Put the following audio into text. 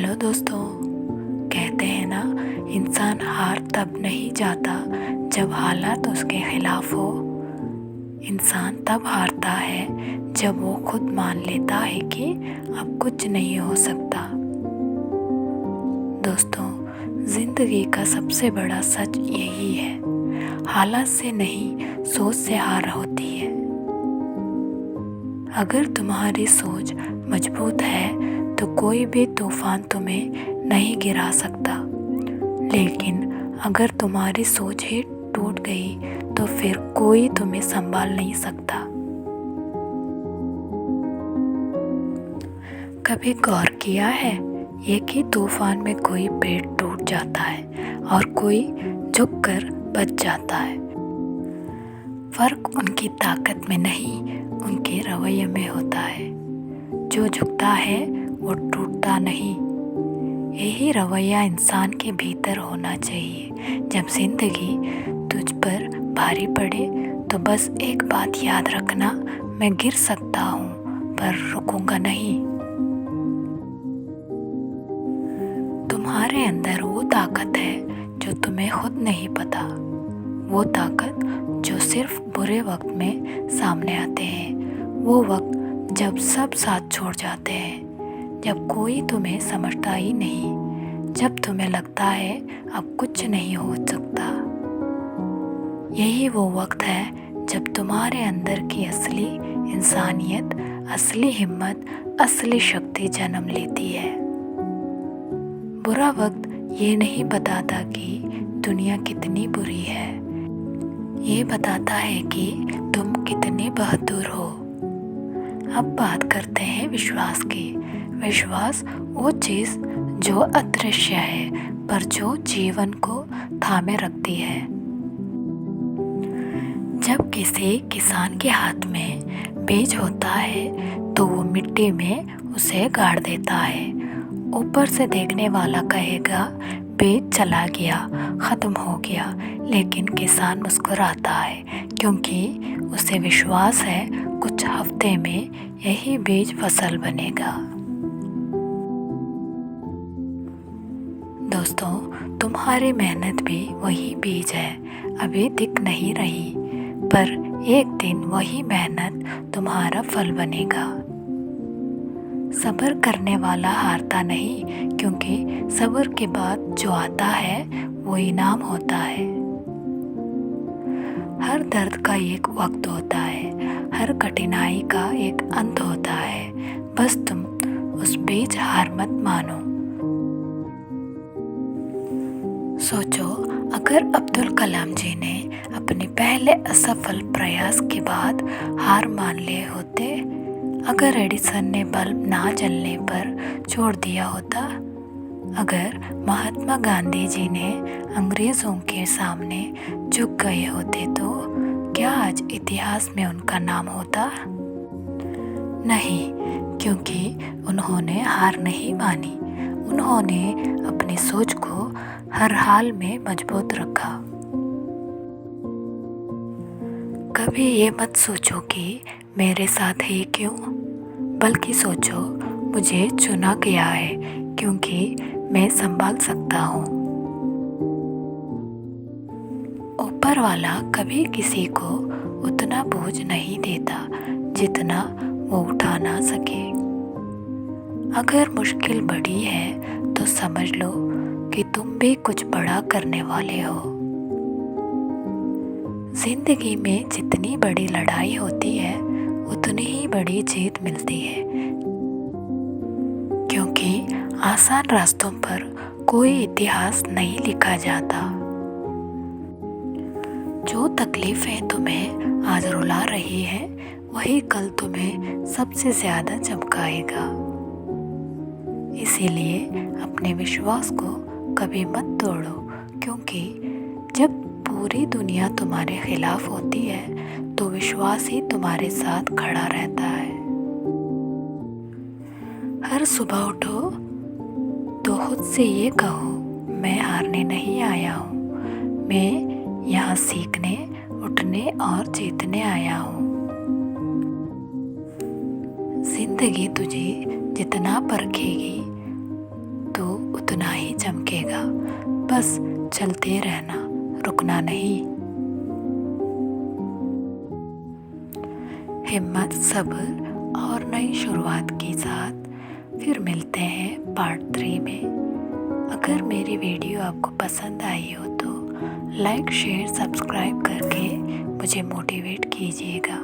Hello दोस्तों। कहते हैं ना, इंसान हार तब नहीं जाता जब हालात उसके खिलाफ हो। इंसान तब हारता है जब वो खुद मान लेता है कि अब कुछ नहीं हो सकता। दोस्तों, जिंदगी का सबसे बड़ा सच यही है, हालात से नहीं सोच से हार होती है। अगर तुम्हारी सोच मजबूत है तो कोई भी तूफान तुम्हें नहीं गिरा सकता, लेकिन अगर तुम्हारी सोच ही टूट गई तो फिर कोई तुम्हें संभाल नहीं सकता। कभी गौर किया है ये कि तूफान में कोई पेड़ टूट जाता है और कोई झुककर बच जाता है। फर्क उनकी ताकत में नहीं, उनके रवैये में होता है। जो झुकता है वो टूटता नहीं। यही रवैया इंसान के भीतर होना चाहिए। जब जिंदगी तुझ पर भारी पड़े तो बस एक बात याद रखना, मैं गिर सकता हूँ पर रुकूंगा नहीं। तुम्हारे अंदर वो ताकत है जो तुम्हें खुद नहीं पता, वो ताकत जो सिर्फ बुरे वक्त में सामने आते हैं। वो वक्त जब सब साथ छोड़ जाते हैं, जब कोई तुम्हें समझता ही नहीं, जब तुम्हें लगता है अब कुछ नहीं हो सकता। यही वो वक्त है जब तुम्हारे अंदर की असली इंसानियत, असली हिम्मत, असली शक्ति जन्म लेती है। बुरा वक्त ये नहीं बताता कि दुनिया कितनी बुरी है, ये बताता है कि तुम कितने बहादुर हो। अब बात करते हैं विश्वास की। विश्वास वो चीज़ जो अदृश्य है पर जो जीवन को थामे रखती है। जब किसी किसान के हाथ में बीज होता है तो वो मिट्टी में उसे गाड़ देता है। ऊपर से देखने वाला कहेगा बीज चला गया, ख़त्म हो गया, लेकिन किसान मुस्कुराता है क्योंकि उसे विश्वास है कुछ हफ्ते में यही बीज फसल बनेगा। दोस्तों, तुम्हारी मेहनत भी वही बीज है, अभी दिख नहीं रही, पर एक दिन वही मेहनत तुम्हारा फल बनेगा। सब्र करने वाला हारता नहीं, क्योंकि सब्र के बाद जो आता है वो इनाम होता है। हर दर्द का एक वक्त होता है, हर कठिनाई का एक अंत होता है। बस तुम उस बीच हार मत मानो। सोचो, अगर अब्दुल कलाम जी ने अपने पहले असफल प्रयास के बाद हार मान लिए होते, अगर एडिसन ने बल्ब ना जलने पर छोड़ दिया होता, अगर महात्मा गांधी जी ने अंग्रेज़ों के सामने झुक गए होते तो क्या आज इतिहास में उनका नाम होता? नहीं, क्योंकि उन्होंने हार नहीं मानी। उन्होंने अपनी सोच को हर हाल में मजबूत रखा। कभी ये मत सोचो कि मेरे साथ ही क्यों, बल्कि सोचो मुझे चुना गया है क्योंकि मैं संभाल सकता हूँ। ऊपर वाला कभी किसी को उतना बोझ नहीं देता जितना वो उठा ना सके। अगर मुश्किल बड़ी है तो समझ लो कि तुम भी कुछ बड़ा करने वाले हो। जिंदगी में जितनी बड़ी लड़ाई होती है उतनी ही बड़ी जीत मिलती है, क्योंकि आसान रास्तों पर कोई इतिहास नहीं लिखा जाता। जो तकलीफें तुम्हें आज रुला रही है वही कल तुम्हें सबसे ज़्यादा चमकाएगा। इसीलिए अपने विश्वास को कभी मत तोड़ो, क्योंकि जब पूरी दुनिया तुम्हारे खिलाफ होती है तो विश्वास ही तुम्हारे साथ खड़ा रहता है। हर सुबह उठो तो खुद से ये कहो, मैं हारने नहीं आया हूँ, मैं यहाँ सीखने, उठने और जीतने आया हूँ। जिंदगी तुझे जितना परखेगी तो बस चलते रहना, रुकना नहीं। हिम्मत, सब्र और नई शुरुआत के साथ फिर मिलते हैं पार्ट 3 में। अगर मेरी वीडियो आपको पसंद आई हो तो लाइक, शेयर, सब्सक्राइब करके मुझे मोटिवेट कीजिएगा।